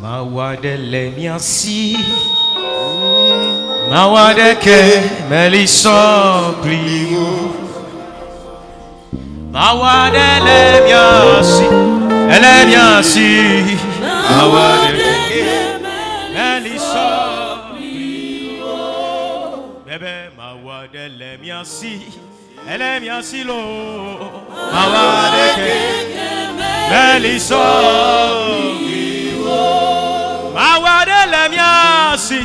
Mawadele miasi Mawadeke Melissa Clio Mawadele miasi Elle miasi Mawadeke Melissa Clio Bébé Mawadele miasi Elle miasi lo Mawadeke Melissa Mawadele miasi,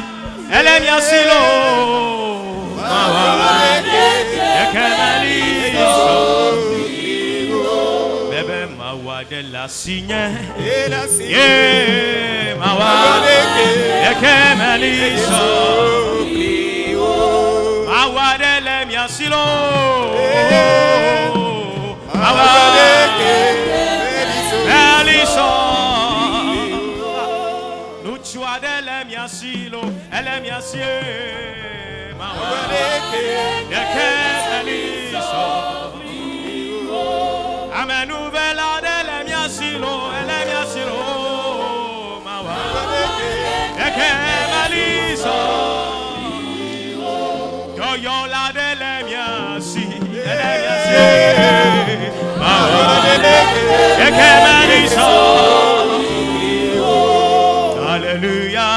ele miasi lo. Mawadeke Melissa, bébé mawadela signe, yeah, mawadeke Melissa, mawadele miasi lo. Mawadeke Melissa. Elle miasilo, elle miasie, mawadeke Melissa. Amen nouvelle elle miasilo, elle miasilo, mawadeke Melissa. Yo yo la elle miasi, elle miasie, mawadeke Melissa. Hallelujah.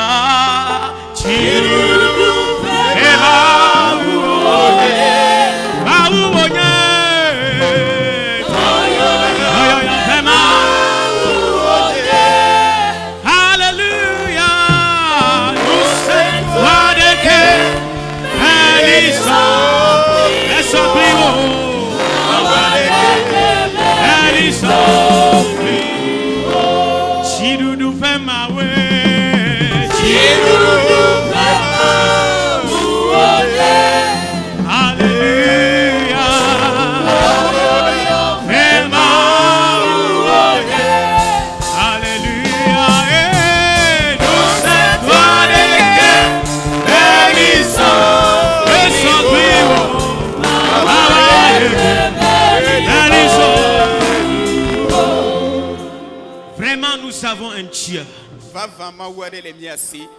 Vraiment, nous avons un Dieu.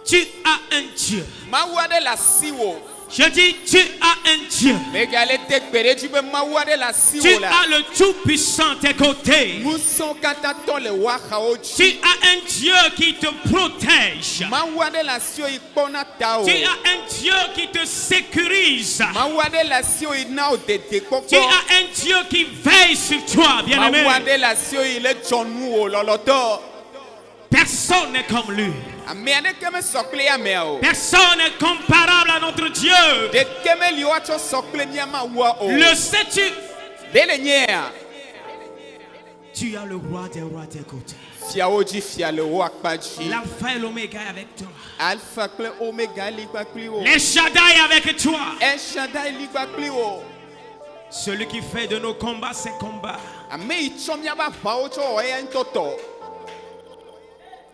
Tu as un Dieu. Je dis, tu as un Dieu. Tu as le Tout-Puissant à tes côtés. Tu as un Dieu qui te protège. Tu as un Dieu qui te sécurise. Tu as un Dieu qui veille sur toi, bien-aimé. Personne n'est comme lui. Personne n'est comparable à notre Dieu. Le sais-tu? Tu as le roi des rois à tes côtés. L'alpha et l'oméga est avec toi. Les Shaddai avec toi. Celui qui fait de nos combats ses combats.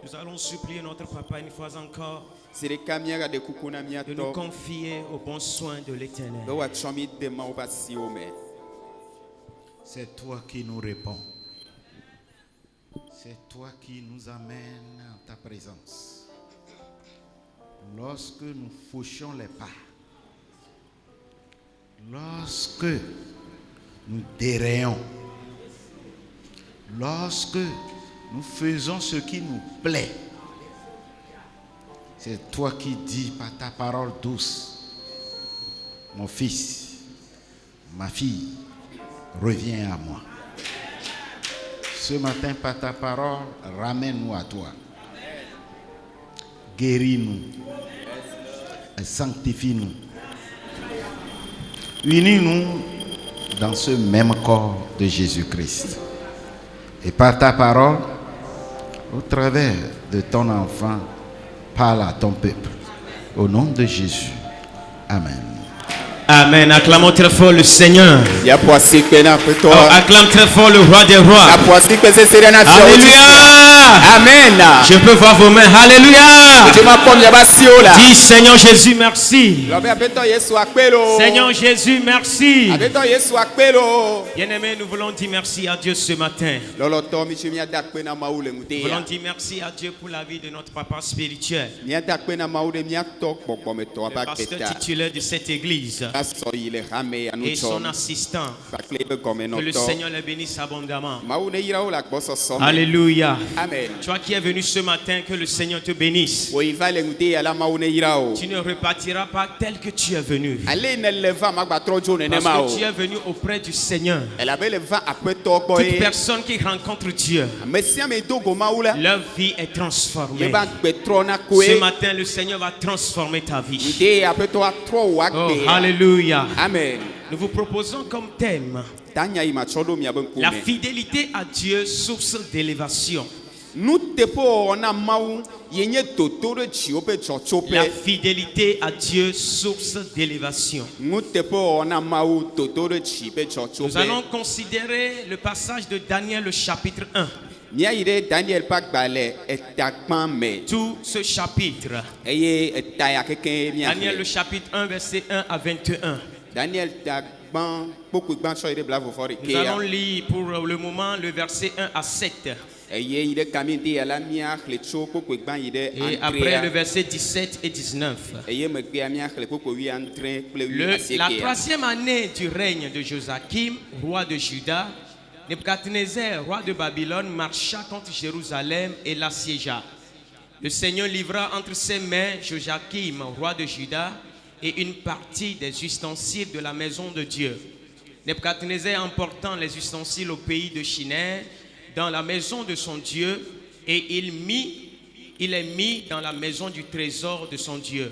Nous allons supplier notre papa une fois encore de nous confier au bon soin de l'Éternel. C'est toi qui nous réponds. C'est toi qui nous amènes en ta présence. Lorsque nous fauchions les pas, lorsque nous dérayons, lorsque nous faisons ce qui nous plaît, c'est toi qui dis par ta parole douce, mon fils, ma fille, reviens à moi. Ce matin, par ta parole, ramène-nous à toi. Guéris-nous. Sanctifie-nous. Unis-nous dans ce même corps de Jésus-Christ. Et par ta parole, au travers de ton enfant, parle à ton peuple. Au nom de Jésus. Amen. Amen. Acclamons très fort le Seigneur. Acclame très fort le roi des rois. Alléluia. Amen. Je peux voir vos mains. Alléluia. Dis Seigneur Jésus, merci. Seigneur Jésus, merci. Bien-aimés, nous voulons dire merci à Dieu ce matin. Nous voulons dire merci à Dieu pour la vie de notre papa spirituel, le pasteur titulaire de cette église et son assistant. Que le Seigneur les bénisse abondamment. Alléluia. Amen. Toi qui es venu ce matin, que le Seigneur te bénisse. Tu ne repartiras pas tel que tu es venu. Parce que tu es venu auprès du Seigneur. Toute personne qui rencontre Dieu, leur vie est transformée. Ce matin, le Seigneur va transformer ta vie. Oh, alléluia. Amen. Nous vous proposons comme thème la fidélité à Dieu, source d'élévation. La fidélité à Dieu, source d'élévation. Nous allons considérer le passage de Daniel, le chapitre 1. Tout ce chapitre. Daniel, le chapitre 1, verset 1 à 21. Nous allons lire pour le moment le verset 1 à 7. Et après le verset 17 et 19. La troisième année du règne de Joachim, roi de Juda, Nebuchadnezzar, roi de Babylone, marcha contre Jérusalem et l'assiégea. Le Seigneur livra entre ses mains Joachim, roi de Juda, et une partie des ustensiles de la maison de Dieu. Nebuchadnezzar emportant les ustensiles au pays de Shinar, dans la maison de son Dieu, et il est mis dans la maison du trésor de son Dieu.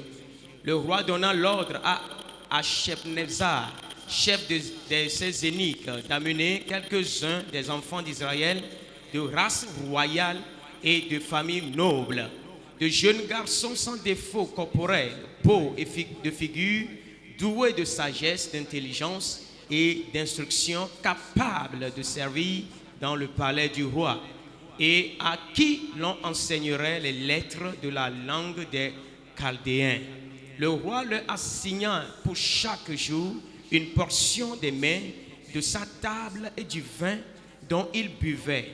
Le roi donna l'ordre à Shepnezzar, chef de ses eunuques, d'amener quelques-uns des enfants d'Israël de race royale et de famille noble, de jeunes garçons sans défaut corporel, beaux et de figure, doués de sagesse, d'intelligence et d'instruction, capables de servir dans le palais du roi, et à qui l'on enseignerait les lettres de la langue des Chaldéens. Le roi leur assigna pour chaque jour une portion des mets de sa table et du vin dont ils buvaient,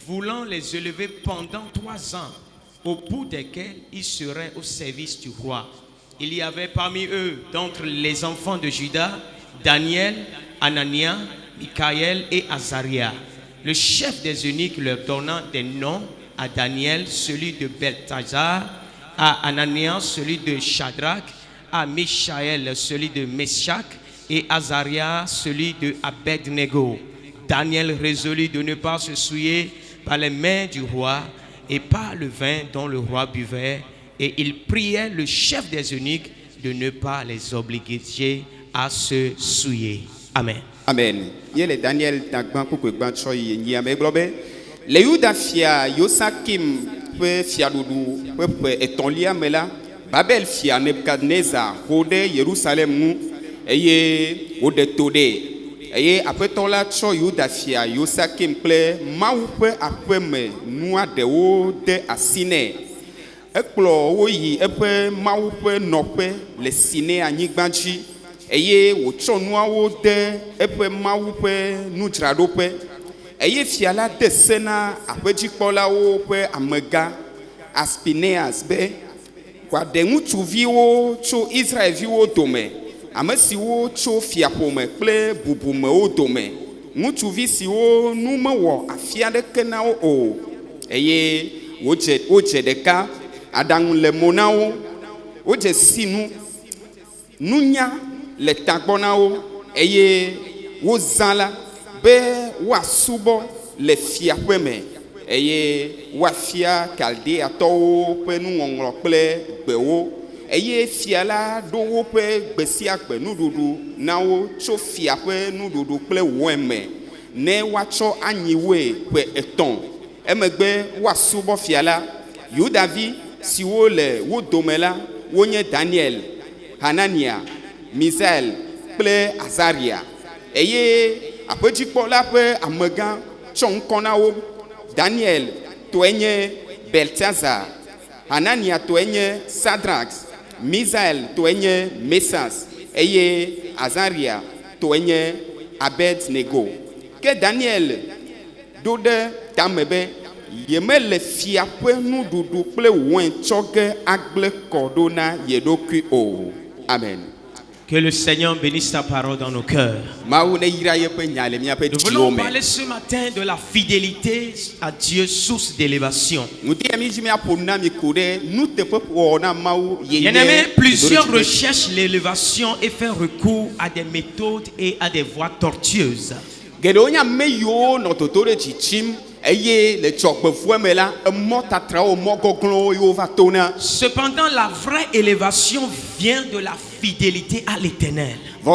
voulant les élever pendant 3 ans, au bout desquels ils seraient au service du roi. Il y avait parmi eux, d'entre les enfants de Juda, Daniel, Anania, Michaël et Azaria. Le chef des eunuques leur donna des noms: à Daniel, celui de Belthazar; à Anania, celui de Shadrach; à Michaël, celui de Meshach; et Azaria, celui de Abednego. Daniel résolut de ne pas se souiller par les mains du roi et par le vin dont le roi buvait, et il priait le chef des eunuques de ne pas les obliger à se souiller. Amen. Amen. Yele Daniel tagban kukwe gban choy nyame globe. Le Yuda fia Yosakim pe fia dudu pe etonlia mela Babel fia Nebuchadnezzar hode Jerusalem mu eye ode tode eye apeton la cho Yuda fia Yosakim ple mawu pe apeme nua de wo de asine ekplo wo yi epe mawu pe nope le sine anyigbanchi eye wotsɔ nuawo de eƒe mawu ƒe nudzraɖoƒe eye fia la de se na aƒedzikpɔlawo ƒe amegã Aspineas be wòaɖe ŋutsuviwo tso Israelviwo dome, ame siwo tso fiaƒome kple bubumewo dome, ŋutsuvi siwo nu mewɔ afi aɖeke na wo o, eye wodze ɖeka, aɖaŋu le mo na wo, wodze sinu nunya le tagbɔ na wo, eye wozã la be woasubɔ le fiaƒe me, eye woafia Kaldeatɔwo ƒe nuŋɔŋlɔ kple gbewo, eye fia la ɖo woƒe gbe sia gbe nuɖuɖu na wo tso fia ƒe nuɖuɖu kple wɔe me ne woatsɔ anyiwoe ƒe 3. Emegbe woasubɔ fia la. Yudavi siwo le wo dome la wonye Daniel, Hanania, Misael kple Azaria, eye aƒedzikpɔla ƒe amegã tsɔ ŋkɔ na wo. Daniel tɔe nye Belteshazzar, Hanania to enye Sadrach, Misael to enye Mesas, eye Azaria to enye Abednego. Que Daniel dode tamebe yemele fiape nu dudu ple wen choge agle cordona yedoku o. Amen. Que le Seigneur bénisse ta parole dans nos cœurs. Nous voulons parler ce matin de la fidélité à Dieu, source d'élévation. Bien-aimés, plusieurs recherchent l'élévation et font recours à des méthodes et à des voies tortueuses. Cependant, la vraie élévation vient de la fidélité à l'Éternel. Et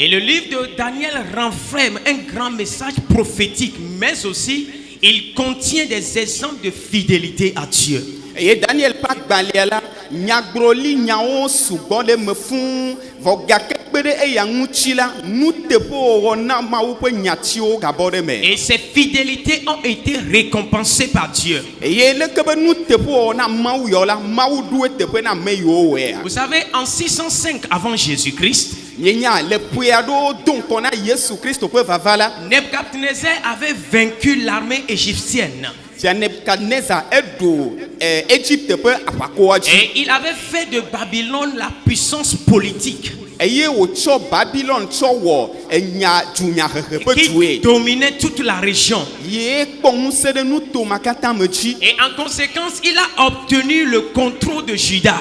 le livre de Daniel renferme un grand message prophétique, mais aussi il contient des exemples de fidélité à Dieu. Et Daniel pas baliala nyagroli nyao subole mefun vogakepere e yanguchila nutepo rona maupe nyatio gabore me. Et ces fidélités ont été récompensées par Dieu. Et le kebe nutepo na mau yola mau duwe tepe na meyo we. Vous savez, en 605 avant Jésus-Christ, Nebuchadnezzar avait vaincu l'armée égyptienne. Et il avait fait de Babylone la puissance politique qui dominait toute la région. Et en conséquence, il a obtenu le contrôle de Juda.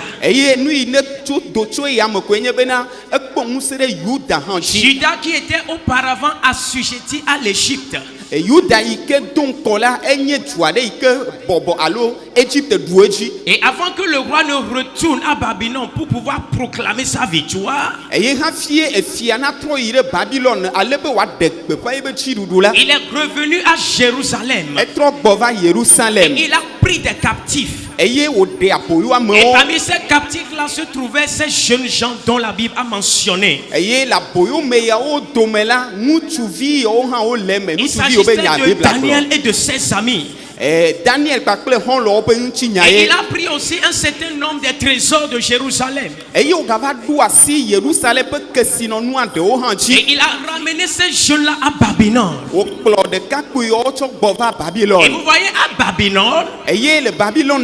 Juda qui était auparavant assujetti à l'Égypte. Et avant que le roi ne retourne à Babylone pour pouvoir proclamer sa victoire, il est revenu à Jérusalem. Et il a pris des captifs. Et parmi ces captifs-là se trouvaient ces jeunes gens dont la Bible a mentionné. Il s'agissait de Daniel et de ses amis. Et il a pris aussi un certain nombre des trésors de Jérusalem. Et il a ramené ces jeunes-là à Babylone. Et vous voyez, à Babylone,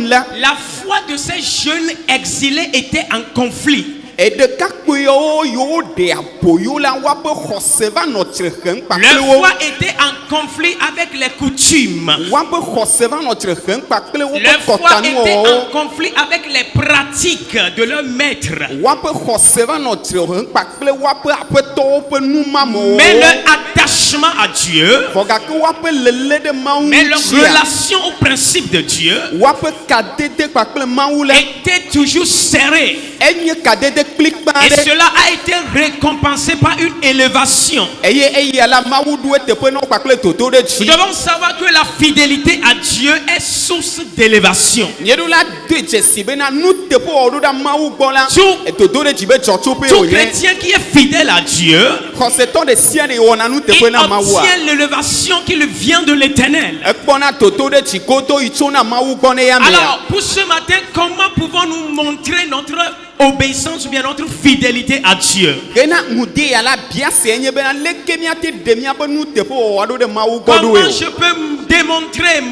la foi de ces jeunes exilés était en conflit. Leur foi était en conflit avec les coutumes. Leur foi était en conflit avec les pratiques de leur maître. Mais leur attachement à Dieu, mais leur relation au principe de Dieu était toujours serrée. Et cela a été récompensé par une élévation. Nous devons savoir que la fidélité à Dieu est source d'élévation. Tout chrétien qui est fidèle à Dieu, il obtient l'élévation qui lui vient de l'Éternel. Alors, pour ce matin, comment pouvons-nous montrer notre obéissance ou bien notre fidélité à Dieu? Comment je peux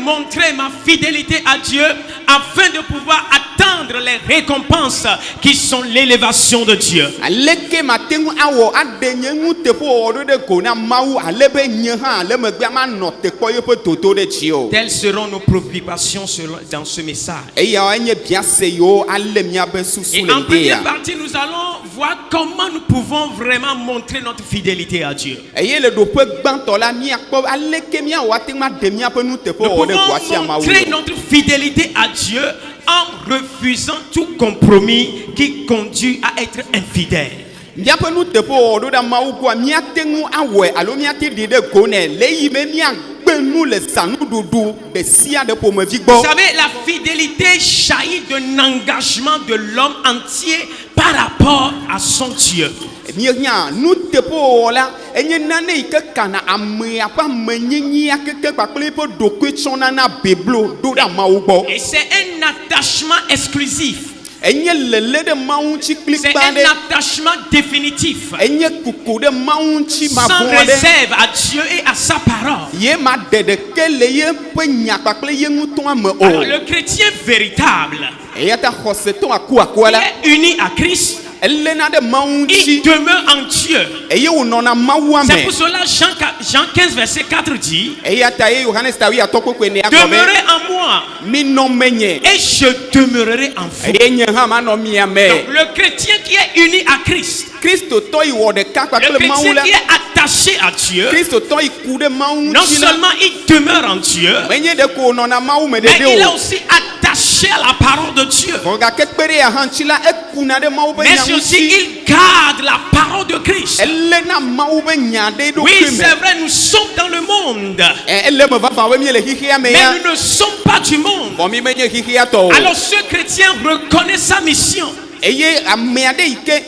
montrer ma fidélité à Dieu afin de pouvoir atteindre les récompenses qui sont l'élévation de Dieu? Telles seront nos préoccupations dans ce message. Et en première partie, nous allons voir comment nous pouvons vraiment montrer notre fidélité à Dieu. Nous pouvons montrer notre fidélité à Dieu en refusant tout compromis qui conduit à être infidèle. Vous savez, la fidélité jaillit d'un engagement de l'homme entier par rapport à son Dieu. Mienya nous te po la enye nane ike kana ame apa menyenyi akeke pakple po dokwe chonana beblo do da mawo. Et c'est un attachement exclusif. Enye lele de maunchi C'est klikbande. un attachement définitif. Enye kuku de maunchi Sans mabonde. réserve à Dieu et à sa parole. Ye ma dede kele ye pe nya pakple ye nguton ame o. Alors, le chrétien véritable, Eya ta khoseton aku akwala. qui est uni à Christ, Elena de il maunchi. demeure en Dieu. Eye unona mawu C'est ame. pour cela Jean 15 verset 4 dit, Eya ta ye Yohanes tawi atoko kwe ne akobe. demeurez en moi Mi non menye. et je demeurerai en vous. Eye nye hama no mi ame. Donc, le chrétien qui est uni à Christ, Kristo to iwo de ka le pakple chrétien mawu la. qui est attaché à Dieu, Kristo to ikude mawu non chila. seulement il demeure en Dieu, Menye de ko nona mawu me de mais il est o. aussi attaché à la parole de Dieu. Foga kekpere ya hanchila ekuna de mawu be Mais aussi nyanguchi. il garde la parole de Christ. Elena mawu be nyade do Oui, kweme. c'est vrai, nous sommes dans le monde, Elle me va faire mieux le hihi ame mais ya. nous ne sommes pas du monde. Bon mi menye hihi ato. Alors ce chrétien reconnaît sa mission. Eye ameade ike.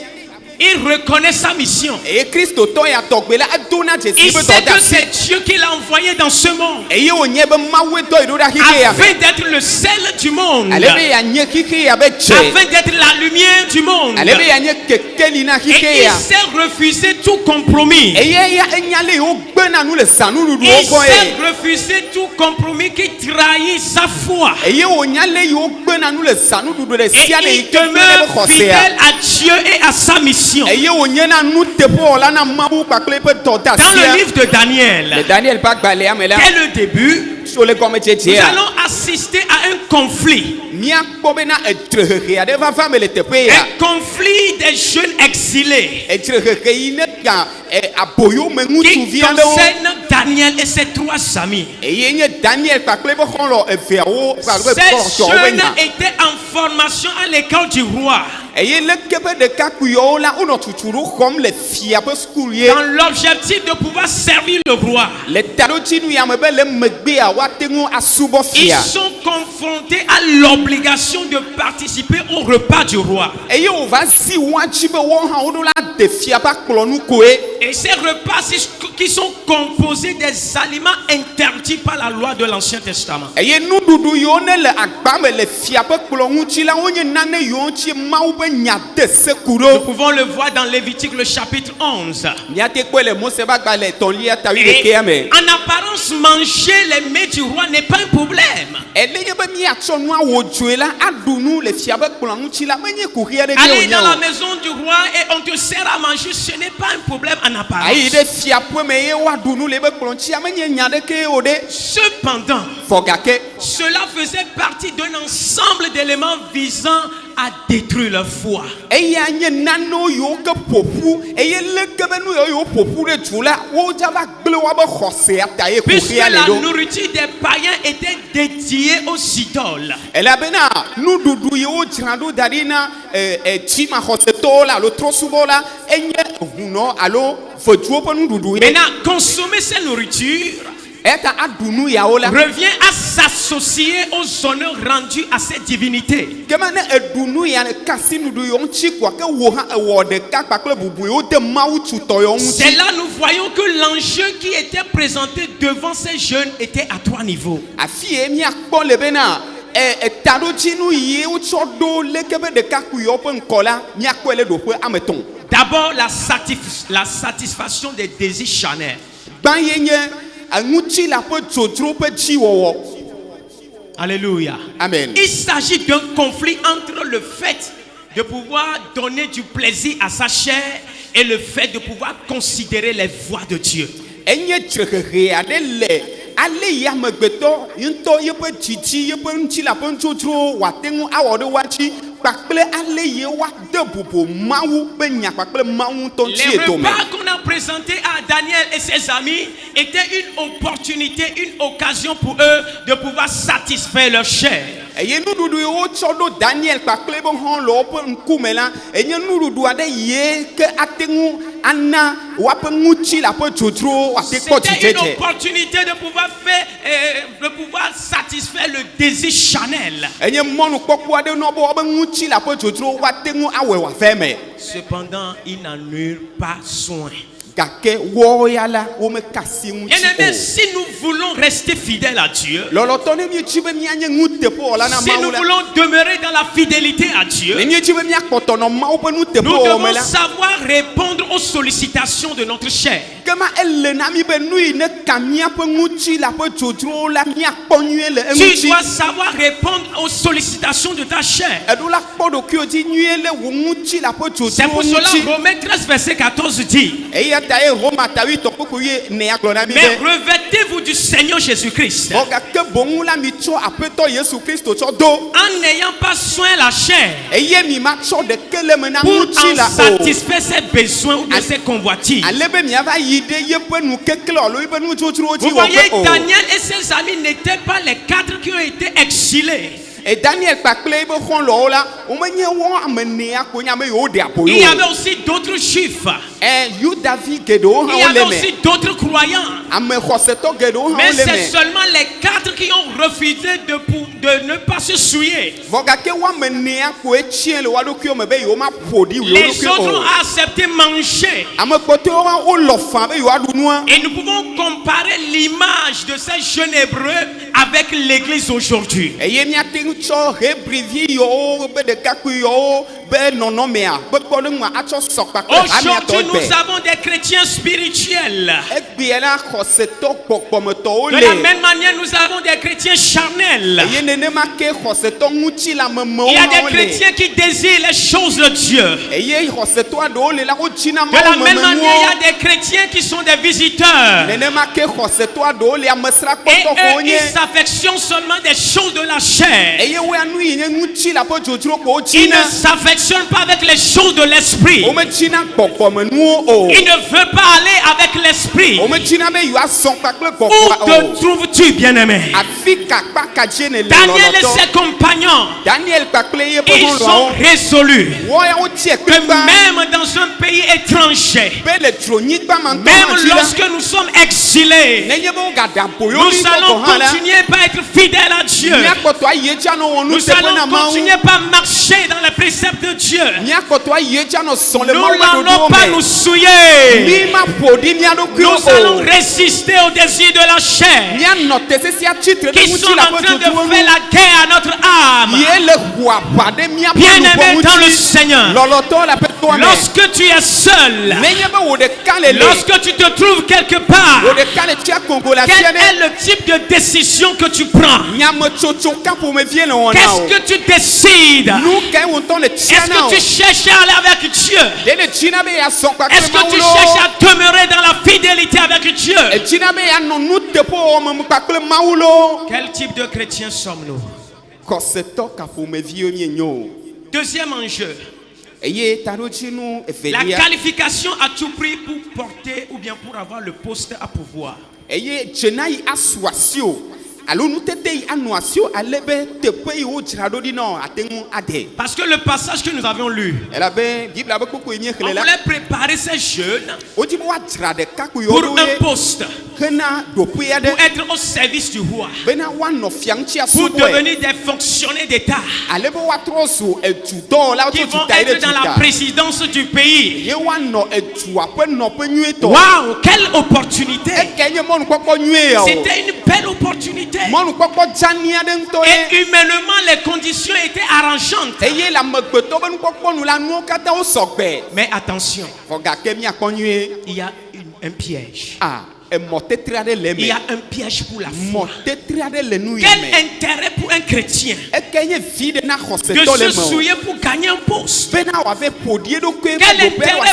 Il reconnaît sa mission. Eye Kristo to ya togbela adona Il Jésus be sait toda. que c'est Dieu qui l'a envoyé dans ce monde Eye onye be mawu to idoda hihi ya. afin d'être le sel du monde, Alebe ya nye hihi ya be che. afin d'être la lumière du monde. Alebe ya nye kekeli na Et hihi il ya. sait refuser tout compromis. Eye ya enyale o gbena nu le sanu du Il oko sait e. refuser tout compromis qui trahit sa foi. Eye onyale yo gbena nu le sanu du le Et sia ne il ike mele demeure be khosea. fidèle à Dieu et à sa mission. Eye onye na nu tepo la na mawu pakle pe tota Dans le sia. livre de Le Daniel, Daniel pas balé amela. dès le début, Sur le comme nous tchetia. allons assister à un conflit. Mia kobena etrehe ya de va femme le tepe ya. Un conflit des jeunes exilés Etrehe ine ya aboyo me ngutu qui viande o. concerne Daniel et ses 3 amis. Eye nye Daniel pakle be kholo e fiawo pakle Ces ko jeunes wena. étaient en formation à l'école du roi Eye le kebe de kakuyo la uno tuturu comme le fia pe skoulier. dans l'objectif de pouvoir servir le roi. Le tarochi nu ya me be le megbe a watengu asubo Ils fia. sont confrontés à l'obligation de participer au repas du roi. Eye o va si wachi be wo ha o do la de fia pa klonu koe. Et ces repas qui sont composés des aliments interdits par la loi de l'Ancien Testament. Eye nududu yo ne le agba me le fia pe klonu chi la onye nane yo chi mawu be nya de Nous sekuro. pouvons le voir dans Lévitique le chapitre 11. Nya te ko le Mose ba gba le ton lia ta wi de Et keame. en apparence, manger les mets du roi n'est pas un problème. Eleye be mi atso nu awo dzoe la adunu le fia be klonu chi la menye kuria de Aller dans la ke maison du roi et on te sert à manger, ce n'est pas un problème en Ayi apparence. de fia po me ye wa dunu le be klonu chi amenye nya de ke o de. Cependant, Fogake. cela faisait partie d'un ensemble d'éléments visant à détruire leur foi. Eye anye nano yo ke popu eye le ke be nu yo popu de dzola wo ja ba gble wa be khose ata ye Puisque kuria le la do. nourriture des païens était dédiée aux idoles. Ela bena nududu ye wo dzrado darina ti ma khose to la lo trosubo la enye huno alo vodwo pe nududu ye. Maintenant, consommer ces nourritures Eta adunu ya o la. revient à s'associer aux honneurs rendus à ces divinités. Kemane edunu ya ne kasi nudu yo nchi kwa ke wo ha wo de ka pakle bubu yo de mawu tuto yo nchi. C'est là nous voyons que l'enjeu qui était présenté devant ces jeunes était à 3 niveaux. Afi e mi akpɔ le bena taɖotsi nu yi wotsɔ ɖo lekebe ɖekakpu yiwo ƒe ŋkɔ la miakpɔe le ɖoƒe ame etɔ̃. D'abord, la satisfaction des désirs charnels. Gbã ye nye ŋutsi la ƒe dzodzro ƒe dziwɔwɔ. Alléluia. Amen. Il s'agit d'un conflit entre le fait de pouvoir donner du plaisir à sa chair et le fait de pouvoir considérer les voies de Dieu. Enye dzrehehe aɖe le ale yi amegbetɔ ŋutɔ yeƒe dzidzi yeƒe ŋutsi la ƒe dzodzro wòate ŋu awɔ ɖe woatsi kpakple ale yi woade bubu Mawu be nya kpakple Mawu ŋutɔ ŋuti Les etome. repas qu'on a présentés à Daniel et ses amis étaient une opportunité, une occasion pour eux de pouvoir satisfaire leur chair. Eye nuɖuɖu yi wotsɔ ɖo Daniel kpakple ebe xɔ le woƒe ŋkume la enye nuɖuɖu aɖe yi ke ate ŋu ana wape ŋuti la pe dzodro ate kpɔ C'était une dzidzedze. opportunité de pouvoir faire, de pouvoir satisfaire le désir charnel. Enye mɔnukpɔkpɔ aɖe nɔ be wobe ŋuti la pe dzodro wate ŋu awɔe wòave me. Cependant, ils n'en eurent pas soin. Gake wɔwo ya la wome kasi ŋuti Bien-aimés, o. si nous voulons rester fidèles à Dieu, Lɔlɔtɔ ne miedzi be mianye ŋuteƒewɔla na si nous Mawu la. voulons demeurer dans la fidélité à Dieu, Ne miedzi be miakpɔtɔ nɔ Mawu ƒe nous nuteƒewɔwɔ me devons la. savoir répondre aux sollicitations de notre chair. Kema ele na mi be nu yi ne ka miaƒe ŋuti la ƒe dzodrowo la miakpɔ nyuie le Tu eŋuti. dois savoir répondre aux sollicitations de ta chair. Eɖo la kpɔ ɖokuiwo dzi nyuie le wo ŋuti la ƒe C'est pour dzodrowo cela ŋuti. Romains 13, verset 14 dit: Eya ta ye Roma tawi tɔkpekpe ye nea gblɔ na mi mais be. revêtez-vous du Seigneur Jésus-Christ, Vɔ gake boŋu la mi tsɔ aƒetɔ Yesu Kristo tsɔ do. en n'ayant pas soin la chair Eye mi ma tsɔ ɖeke le me na pour ŋuti en la o. satisfaire ses besoins ou bien ses convoitises. Ale be miava yi ɖe yeƒe nu kekle alo yeƒe nudzodzrowo dzi Vous voyez, wɔ be o. Daniel et ses amis n'étaient pas les 4 qui ont été exilés. Et Daniel kpakple ebe xɔlɔwo la womenye wɔ ame nea ko nye ame yiwo ɖe aboyo Il y avait o. aussi d'autres juifs. Yudavi geɖewo Il hã y avait wole me. aussi d'autres croyants. Ame xɔsetɔ geɖewo hã Mais wole c'est me. seulement les 4 qui ont refusé de ne pas se souiller. Vɔ gake woame nea koe tsie le woa ɖokuiwo me be yewo ma ƒo ɖi wo Les autres ɖokui ont o. accepté manger. Ame kpɔtɔewo hã wolɔ fa be yewoaɖu nua. Et nous pouvons comparer l'image de ces jeunes hébreux avec l'église aujourd'hui. Eye miate ŋu tsɔ Hebrivi yiwo be ɖekakpui yiwo be nɔnɔmea be kpɔɖeŋua atsɔ sɔ kpakple Aujourd'hui, hamiatɔ nous gbe. avons des chrétiens spirituels. Egbea la xɔsetɔ gbɔgbɔmetɔwo De la le. même manière, nous avons des chrétiens charnels. Eye nenema ke xɔsetɔ ŋuti la memewo Il y a hã des wole. chrétiens qui désirent les choses de Dieu. Eye xɔsetɔa ɖewo le la wodzina De la Mawu même manière, il y memenuwo. a des chrétiens qui sont des visiteurs. Nenema ke xɔsetɔa ɖewo le Et amesrakpɔtɔ ko eux, nye. ils s'affectionnent seulement des choses de la chair. Eye woya nu yi nye ŋuti la ƒe dzodzro ko Ils ne wodzina. s'affectionnent pas avec les choses de l'esprit. Womedzina gbɔgbɔmenuwo o. Ils ne veulent pas aller avec l'esprit. Womedzina be yewoazɔ kpakple Où gbɔgbɔa te o. trouves-tu, bien-aimé? Afi kakpa kadie ne le Daniel et lɔlɔtɔ. ses compagnons, Daniel kpakple yeƒe ils sont xɔlɔawo. résolus Wɔya wotie que kpekpa même dans un pays étranger, be le dronyigba mantɔ même ma dzi la. lorsque nous sommes exilés, Nenye be wogaɖe aboyo nous mi allons kɔkɔ hã la. continuer par être fidèles à Dieu. Miakpɔtɔ ayi edzi anɔ wɔ nu Nous teƒe na allons Mawu. continuer par marcher dans les préceptes de Dieu. Miakpɔtɔ ayi edzi anɔ sɔn le Nous Mawu ƒe n'allons pas ɖoɖowo nous me. souiller. Mi ma ƒo ɖi mia ɖokuiwo Nous allons o. résister aux désirs de la chair Mianɔ te sesia tsitre ɖe qui sont ŋuti en la ƒe train de dzodzrowo faire nu. la guerre à notre âme. Yie le ƒo aʋa ɖe miaƒe Bien-aimé luʋɔ dans le ŋuti. Seigneur, Lɔlɔtɔwo le aƒetɔa me. lorsque tu es seul, Nenye be wo ɖeka le le. lorsque tu te trouves quelque part, Wo ɖeka le tsia kongo le quel asia est ɖe. le type de décision que tu prends? Nyametsotso ka ƒomevie le wɔna o. Qu'est-ce que tu décides? Nu kae wo ŋutɔ le tsia Est-ce na o. que tu cherches à aller avec Dieu? Ɖe le dzina be yeazɔ Est-ce kpakple que Mawu tu lo. cherches à demeurer dans la fidélité avec Dieu? Edzina be yeanɔ nuteƒewɔwɔ me kpakple Mawu lo. Quel type de chrétiens sommes-nous? Kɔsetɔ ka ƒomeviwo mienyo o. Deuxième enjeu, Eye taɖodzinu la evelia. qualification à tout prix pour porter ou bien pour avoir le poste à pouvoir. Eye dzena yi asu asi o. Alo nutete yi anɔ asi o ale be teƒe yi wodzra ɖo ɖi na o ate ŋu aɖe. Parce que le passage que nous avions lu, Elabe Biblia be kpokpo yi mie on xlẽ la. voulait préparer ces jeunes Wodzi be woadzra ɖekakpuiwo pour ɖo un ye poste, hena ɖoƒe aɖe pour être au service du roi, bena woanɔ fia ŋuti pour asubɔe. devenir des fonctionnaires d'État Ale be woatrɔ zu edudɔwɔlawo qui tso vont duta yi ɖe être dans la duta. présidence du pays. Ye woanɔ edua ƒe nɔƒe nyuietɔ. Waouh, quelle opportunité! Eke nye mɔnukpɔkpɔ nyuie ya o. C'était une belle opportunité. Mɔnukpɔkpɔ dzani aɖe ŋutɔ Et ye. humainement, les conditions étaient arrangeantes. Eye le amegbetɔ be nukpɔkpɔ nu la nuwo katã wo sɔgbɛ. Mais attention, Vɔ gake miakpɔ nyuie. il y a un piège. Emɔ tetre aɖe le Il y eme. a un piège pour la Mɔ foi. tetre aɖe le nu yi Quel me. intérêt pour un chrétien Eke nye vi ɖe na de xɔsetɔ le se me o. souiller pour gagner un poste? Bena wòave ƒoɖi eɖokui Quel be ɖoƒe intérêt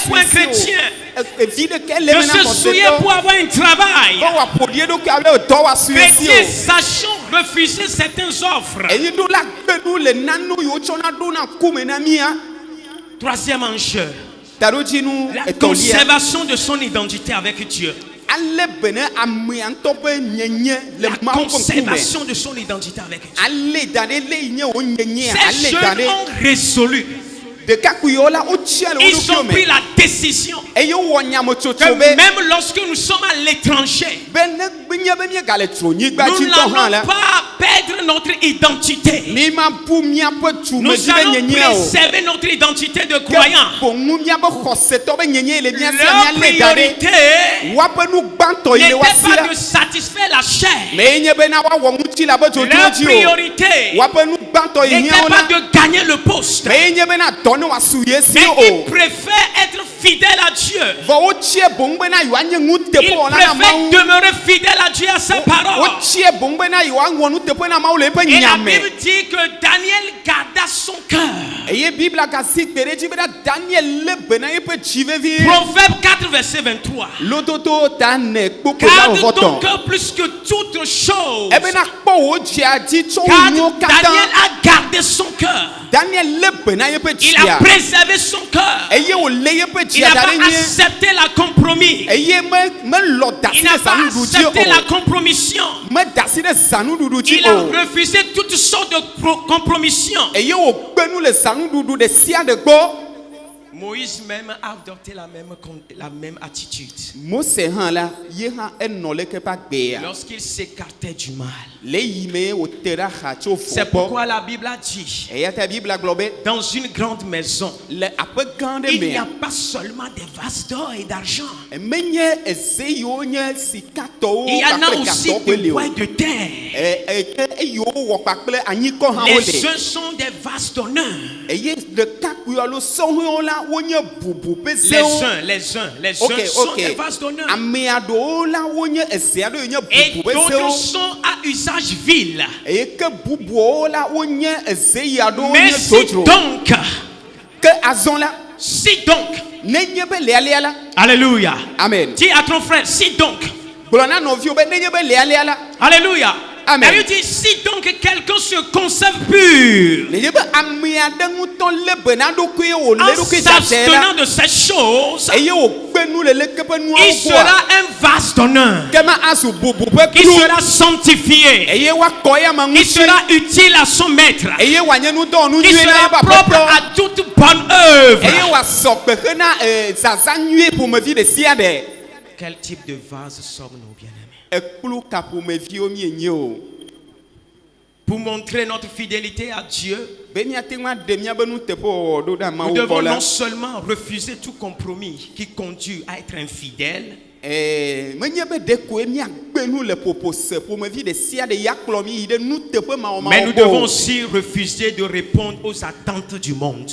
pour un wòasi chrétien o. Vi ɖeke le de me na se souiller pour xɔsetɔ. avoir un travail? Be wòaƒoɖi eɖokui abe dɔ wòasi esi Chrétiens, o. sachons refuser certaines offres. Eyi ɖo la gbe nu le nanu yiwo tsɔna ɖo na kume na mía. Troisième enjeu, Taɖodzinu la etɔ̃lia. conservation de son identité avec Dieu. Ale bene amea ŋutɔ ƒe nyenye le La Mawu ƒe ŋkume. conservation de son identité avec Dieu. Ale da ɖe le yi nye wo nyenyea. Ces Ale da jeunes ɖe. ont résolu Ils ont pris la décision que même lorsque nous sommes à l'étranger, nous n'allons pas perdre notre identité. Nous allons préserver notre identité de croyants. Leur priorité n'était pas de satisfaire la chair. Leur priorité n'était pas de gagner le poste. Mais ils préfèrent être fidèles à Dieu. Ils préfèrent demeurer fidèles à Dieu, à ses paroles. Et la Bible dit que Daniel garda son cœur. Proverbe 4, verset 23. Garde ton cœur plus que toute chose. Car Daniel a gardé son cœur. Il a préservé son cœur. Il n'a pas accepté la compromis. Il n'a pas accepté la compromission. Il a refusé toutes sortes de compromissions. Moïse même a adopté la même attitude. Lorsqu'il s'écartait du mal. C'est pourquoi la Bible a dit, dans une grande maison, il n'y a pas seulement des vases d'or et d'argent. Il y en a aussi des bois de terre. Les uns sont des vases d'honneur. Les uns sont des vases d'honneur. Et d'autres sont à usage vil. Mais si donc, alléluia. Amen. Dis à ton frère, si donc, alléluia. Amen. Il dit, si donc quelqu'un se conserve pur en s'abstenant de ces choses, il sera un vase d'honneur qui sera sanctifié, qui sera utile à son maître, qui sera propre à toute bonne œuvre. Quel type de vase sommes-nous, bien-aimés? Pour montrer notre fidélité à Dieu, nous devons non seulement refuser tout compromis qui conduit à être infidèle, mais nous devons aussi refuser de répondre aux attentes du monde.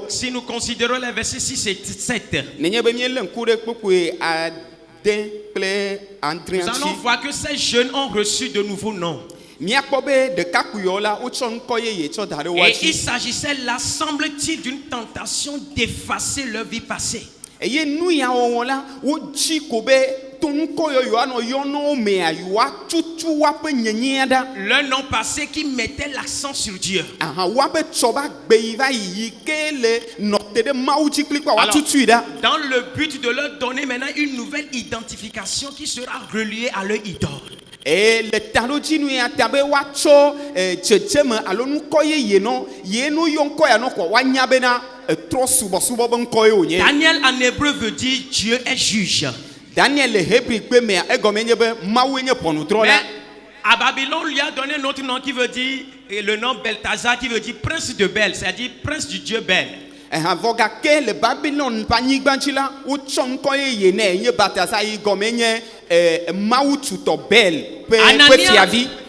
Si nous considérons les versets 6 et 7, nous allons voir que ces jeunes ont reçu de nouveaux noms. Et il s'agissait là, semble-t-il, d'une tentation d'effacer leur vie passée. Leur nom passé qui mettait l'accent sur Dieu. Alors, dans le but de leur donner maintenant une nouvelle identification qui sera reliée à leur idole. Et le Daniel en hébreu veut dire Dieu est juge. Daniel mais à Babylone, lui a donné un autre nom qui veut dire, le nom Beltazar qui veut dire prince de Bel, c'est-à-dire prince du Dieu Bel.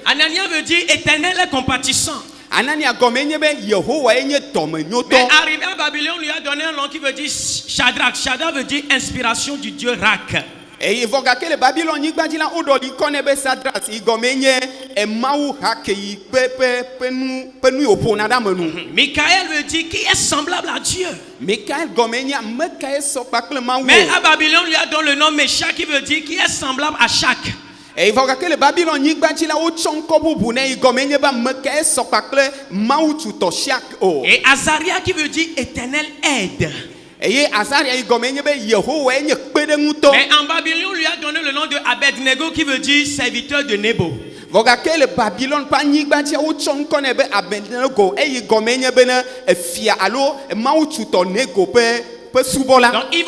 Anania veut dire éternel et compatissant. Mais arrivé à Babylone, lui a donné un nom qui veut dire Shadrach. Shadrach veut dire inspiration du Dieu Rak. Et Michael veut dire qui est semblable à Dieu. Mais à Babylone, lui a donné le nom Meshach qui veut dire qui est semblable à Shach. Et Azaria qui veut dire éternel aide. eye Azaria igome nye be Yehowa enye kpede nguto. Mais en Babylone, on lui a donné le nom de Abednego qui veut dire serviteur de Nebo. Vogake le Babylone pa nyigba tia wo chon kone be Abednego eye igome nye be na fia alo mawu tuto nego pe subola. Donc ils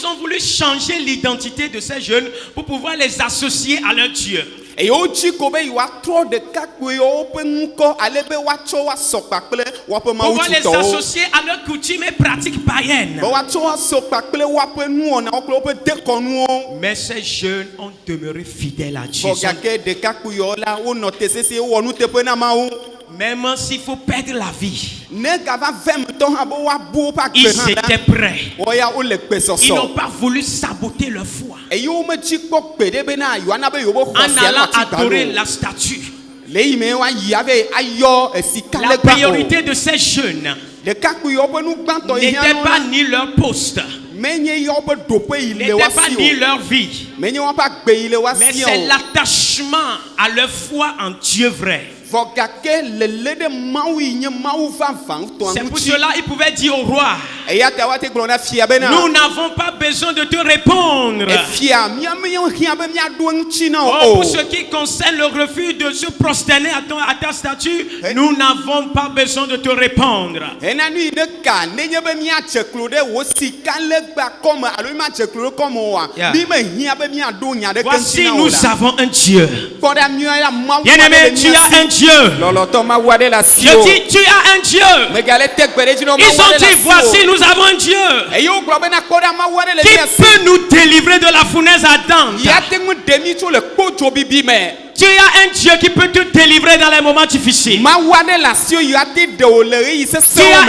ont voulu changer l'identité de ces jeunes pour pouvoir les associer à leur Dieu. Et au Chico be wa tro de kakwe o pe nko alebe wa cho wa sokpakple wa pe mawu tuto. Pouvoir les associer à leurs coutumes et pratiques païennes. Wa cho wa sokpakple wa pe nu ona o pe dekonu. Mais ces jeunes ont demeuré fidèles à Dieu. Vogake de kakwe la o no te sese wo nu te pe na mawu. Même s'il faut perdre la vie, ils étaient prêts. Ils n'ont pas voulu saboter leur foi en allant adorer la statue. La priorité de ces jeunes n'était pas ni leur poste, n'était pas ni leur vie, mais c'est l'attachement à leur foi en Dieu vrai. C'est pour cela qu'ils pouvaient dire au roi, nous n'avons pas besoin de te répondre. Oh, pour ce qui concerne le refus de se prosterner à ta statue, nous n'avons pas besoin de te répondre. Voici, nous avons un Dieu. Bien-aimé, tu as un Dieu. Je dis, tu as un Dieu. Ils ont dit, voici, nous avons un Dieu qui peut nous délivrer de la fournaise ardente. Tu as un Dieu qui peut te délivrer dans les moments difficiles. Tu as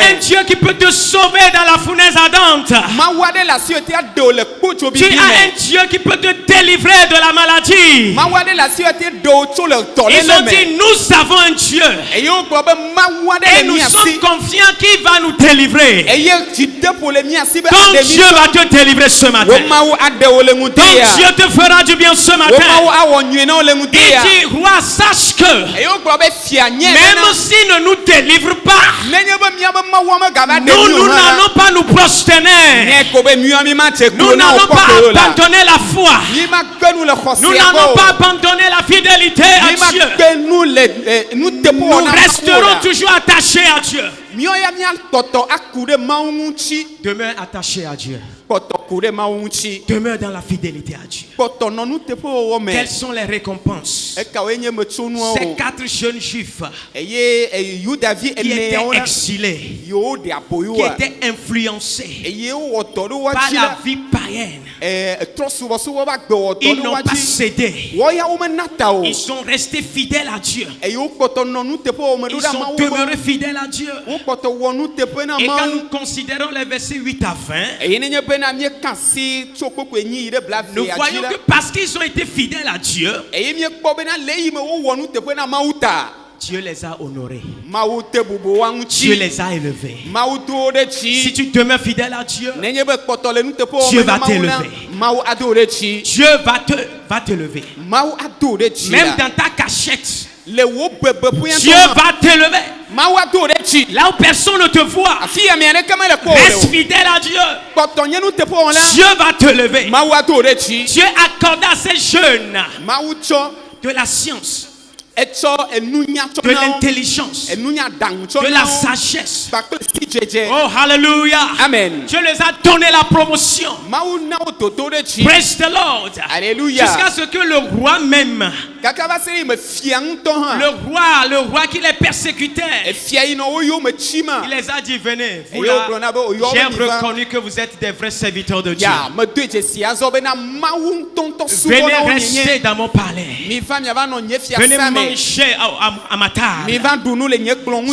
un Dieu qui peut te sauver dans la fournaise ardente. Tu as un Dieu qui peut te délivrer de la maladie. Ils ont dit, nous avons un Dieu. Et nous sommes confiants qu'il va nous délivrer. Ton Dieu va te délivrer ce matin. Ton Dieu te fera du bien ce matin. Il dit, roi, sache que même s'il ne nous délivre pas, nous n'allons pas nous prosterner. Nous n'allons pas abandonner la foi. Nous n'allons pas abandonner la fidélité à Dieu. Nous resterons toujours attachés à Dieu. Demeure attaché à Dieu. Demeure dans la fidélité à Dieu. Quelles sont les récompenses? Ces 4 jeunes juifs qui étaient exilés, qui étaient influencés par la vie païenne, ils n'ont pas cédé. Ils sont restés fidèles à Dieu. Ils sont demeurés fidèles à Dieu. Et quand nous considérons les versets 8 à 20, nous voyons que parce qu'ils ont été fidèles à Dieu, Dieu les a honorés. Dieu les a élevés. Si tu demeures fidèle à Dieu, Dieu va t'élever. Dieu va t'élever. Même dans ta cachette, Dieu va t'élever. Là où personne ne te voit, reste fidèle à Dieu. Dieu va te lever. Dieu accorda à ces jeunes de la science, de l'intelligence, de la sagesse. Oh, hallelujah. Amen. Dieu les a donné la promotion. Praise the Lord. Alléluia. Jusqu'à ce que le roi même, le roi qui les persécutait, il les a dit, venez, vous là, j'ai reconnu que vous êtes des vrais serviteurs de Dieu. Venez rester dans mon palais. Venez manger à ma table.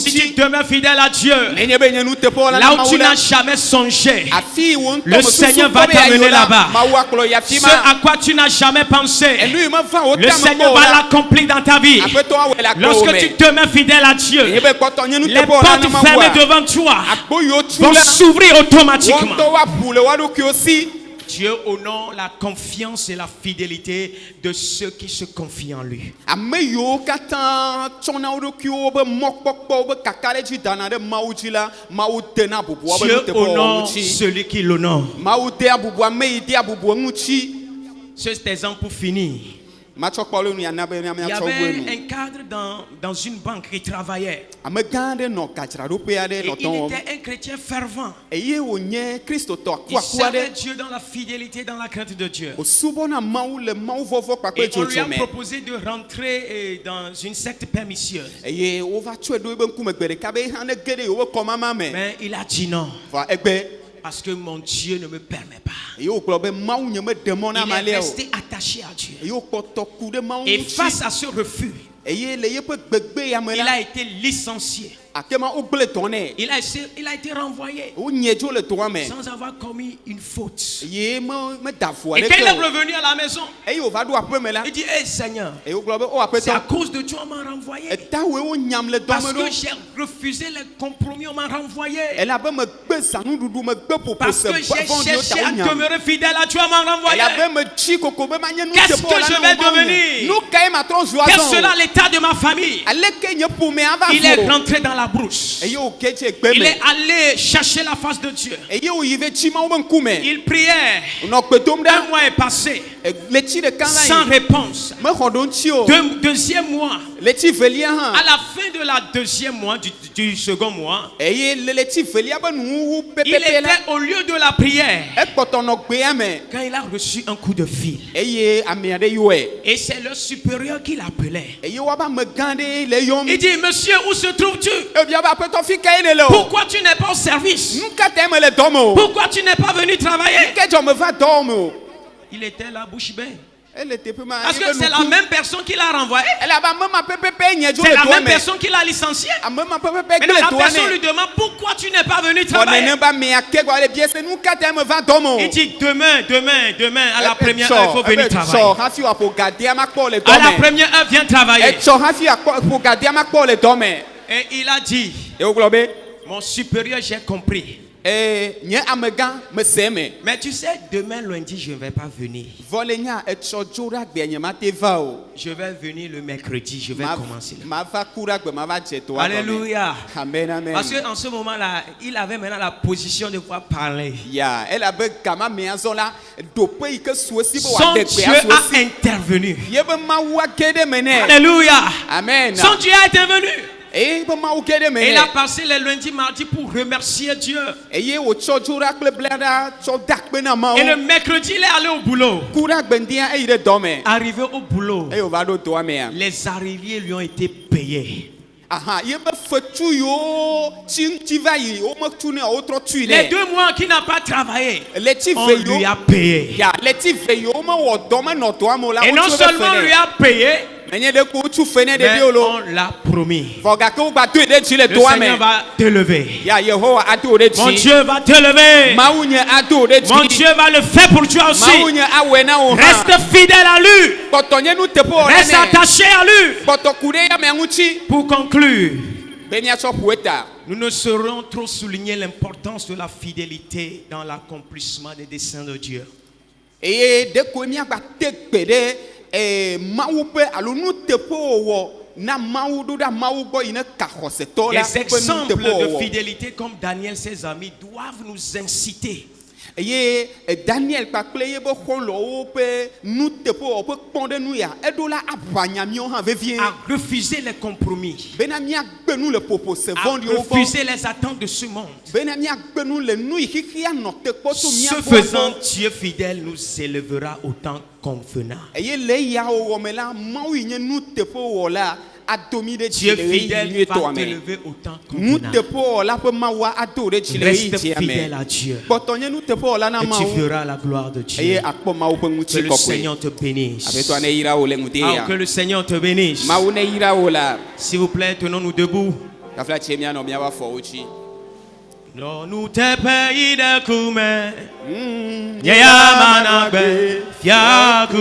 Si tu demeures fidèle à Dieu, là où tu n'as jamais songé, le Seigneur va t'amener là-bas. Ce à quoi tu n'as jamais pensé, le Seigneur va l'accomplir dans ta vie. Lorsque tu demeures fidèle à Dieu, les portes fermées devant toi vont s'ouvrir automatiquement. Dieu honore la confiance et la fidélité de ceux qui se confient en lui. Ameyo kata tsɔna wo ɖokuiwo be mɔkpɔkpɔ be kaka ɖe dzi dana ɖe Mawu dzi la, Mawu dena bubua be Dieu nuteƒewɔwɔ honore ŋuti. celui qui l'honore. Mawu dea bubu ame yi dea bubu ŋuti. C'est exemple pour finir. Matsɔ kpɔ le nu yana be Il y miatsɔ avait woe nu. un cadre dans une banque qui travaillait. Ame gã aɖe nɔ gadzraɖoƒe aɖe Et nɔ il dɔ wɔm. était un chrétien fervent. Eye wònye kristotɔ Il akuaku servait aɖe. Dieu dans la fidélité, dans la crainte de Dieu. Wòsubɔna Mawu le mawuvɔvɔ kpakple Et on lui a dzodzo me. proposé de rentrer dans une secte pernicieuse. Eye wova tsɔe ɖo ebe ŋkume gbe ɖeka be hã ne ge ɖe yewo kɔmama me. Mais il a dit non. Va egbe. Parce que mon Dieu ne me permet pas. Eye wògblɔ be Mawu nye me ɖe mɔ na Il est amalia o. resté attaché à Dieu. Eye wòkpɔtɔ ku ɖe Mawu Et ŋuti. face à ce refus, Eye le yeƒe gbegbe ya me il la. a été licencié. Akema wogble dɔ nɛ. Il a été renvoyé Wonye dzo le dɔa me. sans avoir commis une faute. Eye meda vo Et quand il est aɖeke o. revenu à la maison, Eye wòva ɖo aƒe me la. il dit, hé Seigneur, Eye wogblɔ be o c'est à aƒetɔ. cause de toi on m'a renvoyé. Etawoe wonyam le dɔ Parce me que ɖo. j'ai refusé les compromis, on m'a renvoyé. Elabe megbe zanuɖuɖu megbe Parce ƒoƒo que se j'ai vɔ̃ɖiwo cherché ta à wonyam. demeurer fidèle à toi, on m'a renvoyé. Elabe metsi koko be manye nu Qu'est-ce teƒe que wòla je na vais wo Mawu nye. devenir? Nu kae matrɔ zu Quel azɔ sera o. l'état de ma famille? Aleke nye ƒome ava Il est vo. rentré dans la brousse. Eye wòke tse gbe Il me. est allé chercher la face de Dieu. Eye wòyi ve tsi Mawu be ŋkume. Il priait. Nɔ gbe dom Un ɖa. mois est passé Le tsi ɖeka sans la yi. réponse. Mexɔ ɖo ŋuti o. Deuxième mois. Le tsi velia À hã. la fin de la deuxième mois, du second mois, Eye le tsi velia be nuwuwu il pepepe la. était au lieu de la prière Ekpɔtɔ nɔ gbea me. quand il a reçu un coup de fil. Eye ame aɖe yɔe. Et c'est le supérieur qui l'appelait. Eye woabe ame gã ɖe le yɔm. Il dit, monsieur, où se trouves-tu? Ebia be aƒetɔ fi kae ne le o. Pourquoi tu n'es pas au service? Nu ka ta me le dɔ me o. Pourquoi tu n'es pas venu travailler? Ke dzɔ me va dɔ me o. Il était là, bouche bée. Ele teƒe ma. Parce que c'est la même personne qui l'a renvoyé. Elle a ame ma pepepe nye dzo C'est le la doa même me. personne qui l'a licencié. Ame ma pepepe Maintenant, gble la doa personne lui ne. demande pourquoi tu n'es pas venu Bon travailler. nene ba me ake gba le bie se nu ka ta me va dɔ me o. Il dit demain, à la première heure, il faut venir Tsɔ travailler. hafi wòaƒo gadea ma kpɔ le À dɔ la me. première heure, viens travailler. Etsɔ hafi wòaƒo gadea ma kpɔ le dɔ me. Et il a dit, Ye wogblɔ be mon supérieur, j'ai compris. nye amegã me se me. Mais tu sais, demain lundi, je ne vais pas venir. Vɔ le nya etsɔ dzo ɖe agbea nye ma te va o. Je vais venir le mercredi, je vais commencer. Ma va ku ɖe agbe ma va dze to. Alléluia. Amen amen. Parce qu'en ce moment-là, il avait maintenant la position de pouvoir parler. Ya, elle abe gama me azɔ la ɖoƒe yi ke su esi be Son wòaɖe Dieu gbea su a esi. intervenu. Ye be Mawu age ɖe me nɛ. Alléluia. Amen. Son Dieu a intervenu. Eye be Mawu ge ɖe me Et il a nɛ. passé les lundis, mardis pour remercier Dieu. Eye wòtsɔ dzo ɖa kple blaɖa tsɔ da kpe na Et le Mawu. mercredi, il est allé au boulot. Ku ɖe agbendia eyi ɖe dɔ me. Arrivé au boulot, Eye wòva ɖo dɔa mea. les arriérés lui ont été payés. Aha, ye be fetu yiwo tsi va yi wometu ne wotrɔ tui Les nɛ. 2 mois qu'il n'a pas travaillé, Le tsi on ve lui yiwo. a payé. Ya, le tsi ve yiwo mewɔ dɔ menɔ dɔa me o la. Et non wotso be seulement fe on lui nɛ. a payé, Menye ɖe ko wotsu fe nɛ mais ɖeviwo lo. on l'a promis. Vɔ gake wogba doe ɖe dzi le Le dɔa Seigneur me. va t'élever. Ya, Yehowa ado wo ɖe Mon dzi. Dieu va t'élever. Mawu nye ado wo ɖe Mon dzi. Dieu va le faire pour toi aussi. Mawu nye awɔe na wo hã. Reste fidèle à lui. Kpɔtɔ nye nu teƒe wɔ Reste nɛ. attaché à lui. Kpɔtɔ ku ɖe yamea ŋuti. Pour conclure, Be miatsɔ ƒo eta. nous ne saurons trop souligner l'importance de la fidélité dans l'accomplissement des desseins de Dieu. Eye ɖekoe miagba te gbe ɖe Mawu ƒe alo nu teƒe wɔwɔ na Mawu ɖo ɖa Mawu gbɔ yi ne ka xɔsetɔ la Les ƒe nu exemples teƒe de wɔwɔ. fidélité comme Daniel, ses amis, doivent nous inciter Eye Daniel kpakple ye be xɔlɔwo ƒe nu teƒe wɔwɔ ƒe kpɔɖenu ya eɖo la aʋanya miawo hã vevie. à refuser les compromis, Bena miagbe nu le ƒoƒo se à vɔ̃ɖiwo gbɔ. refuser les attentes de ce monde. Bena miagbe nu le nu yi xixi anɔ te kpɔ to Ce miagbɔ faisant, gbɔ. Dieu fidèle nous élèvera au temps convenant. Eye le yawo wɔ me la Mawu yi nye nu teƒe wɔ la adomi ɖe dzi Dieu le ɣeyiɣi fidèle va nyuietɔa me. t'élever au temps Nu convenant. teƒe wɔ la ƒe Mawu ado ɖe dzi le ɣeyiɣi Reste dzia fidèle me. à Dieu Kpɔtɔ nye nu teƒe wɔ la na et tu Mawu. verras la gloire de Eye Dieu. akpɔ Mawu ƒe Que ŋuti le kɔkɔe. Seigneur te bénisse. Aƒetɔa ne yra wo le ŋuti Ah, ya. que le Seigneur te bénisse. Mawu ne yra wo la. S'il vous plaît, tenons-nous debout. Kafla tsie mianɔ miaƒe afɔwo dzi. Lors-nous tes pays de Koumé, Yamanagbe, Fiakou.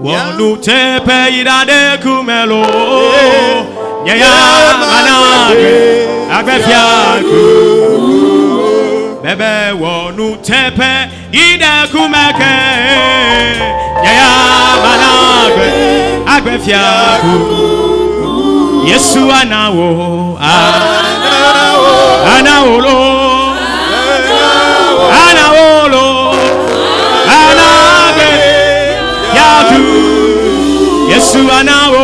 Lors-nous tes pays de Koumelo, Yamanagbe, Agbe Fiakou. ebe wonu tepe ide kumeke yaya managwe agbefiaku Yesu anawo anawolo anagwe yaku Yesu anawo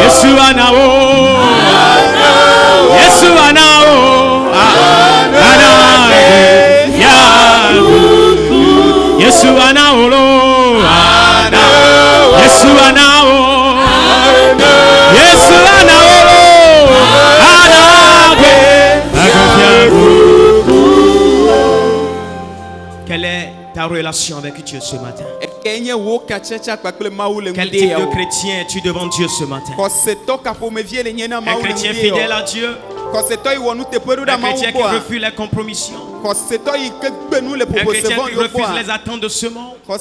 Yesu anawo Yesu anawo anagwe yaku Yesu anawolo Yesu anawo Yesu anawolo anagwe yaku. Quelle est ta relation avec Dieu ce matin? Quel type de chrétien es-tu devant Dieu ce matin? Un chrétien fidèle à Dieu, un chrétien qui refuse les compromissions, un chrétien qui refuse les attentes de ce monde, un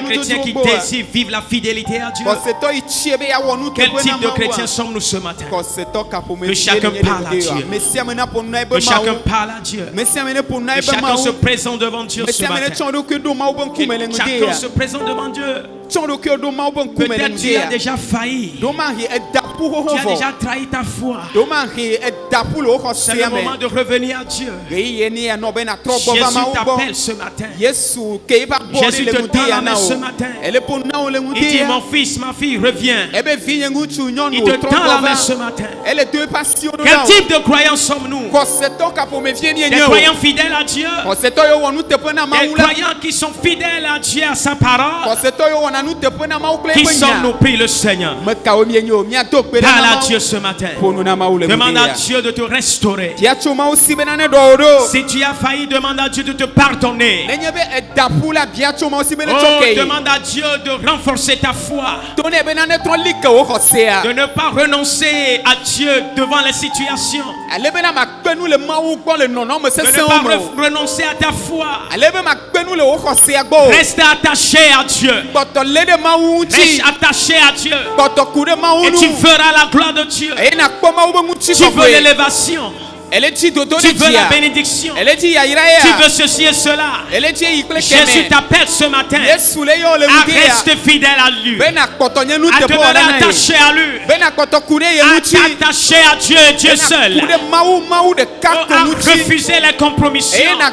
chrétien qui désire vivre la fidélité à Dieu. Quel type de chrétien sommes-nous ce matin? Que chacun parle à Dieu, que chacun parle à Dieu, que chacun se présente devant Dieu ce matin, que chacun se présente devant Dieu. Peut-être tu as déjà failli, tu as déjà trahi ta foi. C'est le moment de revenir à Dieu. Jésus t'appelle ce matin. Jésus te tend la main ce matin. Il dit mon fils, ma fille, reviens. Il te tend la main ce matin. Quel type de croyants sommes-nous? Des croyants fidèles à Dieu, des croyants qui sont fidèles à Dieu, à sa parole. Qui sommes-nous? Prie le Seigneur. Parle à Dieu ce matin. Demande à Dieu de te restaurer. Si tu as failli, demande à Dieu de te pardonner. Demande à Dieu de renforcer ta foi. De ne pas renoncer à Dieu devant les situations. De ne pas renoncer à ta foi. Reste attaché à Dieu. Reste attaché à Dieu. Et tu feras la gloire de Dieu. Tu veux l'élévation. Tu veux la bénédiction. Tu veux ceci et cela. Jésus t'appelle ce matin à rester fidèle à lui, à demeurer attaché à lui, à t'attacher à Dieu et Dieu seul, à refuser les compromissions, à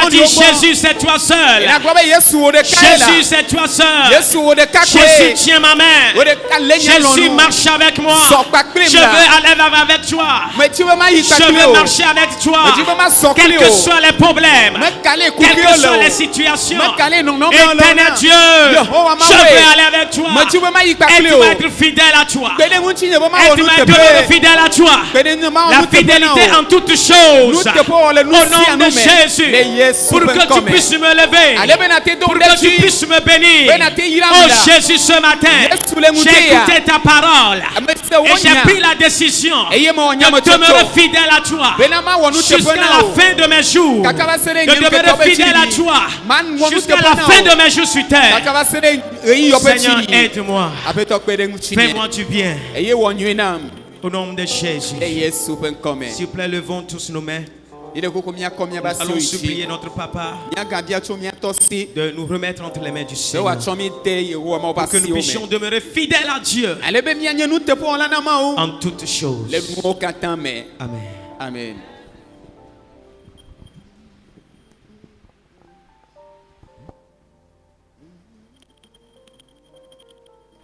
dire Jésus c'est toi seul, Jésus c'est toi seul, Jésus tiens ma main, Jésus marche avec moi, je veux aller avec toi. Je veux marcher avec toi, quels que soient les problèmes, quelles que soient les situations. Éternel Dieu, je veux aller avec toi. Et tu vas être fidèle à toi. Et tu vas être fidèle à toi. La fidélité en toutes choses. Au nom de Jésus, pour que tu puisses me lever, pour que tu puisses me bénir. Oh Jésus, ce matin, j'ai écouté ta parole et j'ai pris la décision de demeurer fidèle à toi jusqu'à la fin de mes jours, de demeurer fidèle à toi jusqu'à la fin de mes jours sur terre. Seigneur, aide-moi, fais-moi du bien au nom de Jésus. S'il vous plaît, levons tous nos mains. Allons supplier notre papa de nous remettre entre les mains du Seigneur pour que nous puissions demeurer fidèles à Dieu en toutes choses. Amen. Amen.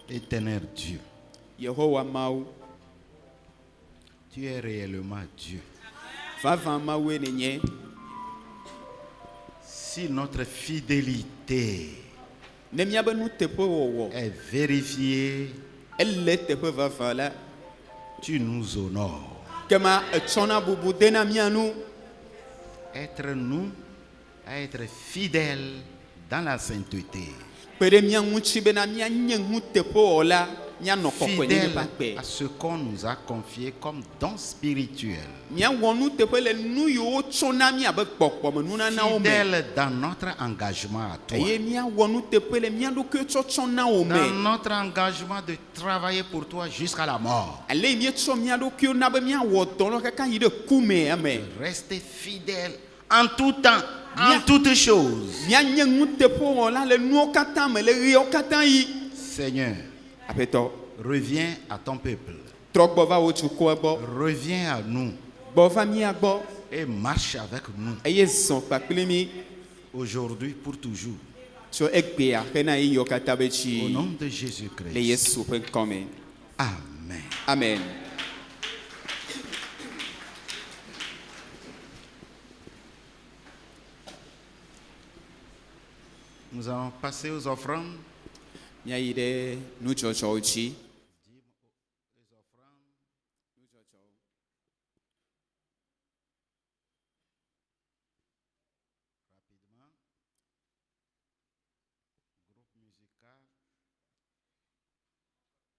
Éternel Dieu, tu es réellement Dieu. Si notre fidélité est vérifiée, tu nous honores. Être nous à être fidèles dans la sainteté. fidèles à ce qu'on nous a confié comme don spirituel, fidèles dans notre engagement à toi, dans notre engagement de travailler pour toi jusqu'à la mort. Restez fidèles en tout temps, en toutes choses. Seigneur, reviens à ton peuple, reviens à nous et marche avec nous aujourd'hui pour toujours. Au nom de Jésus-Christ. Amen. Amen. Nous allons passer aux offrandes.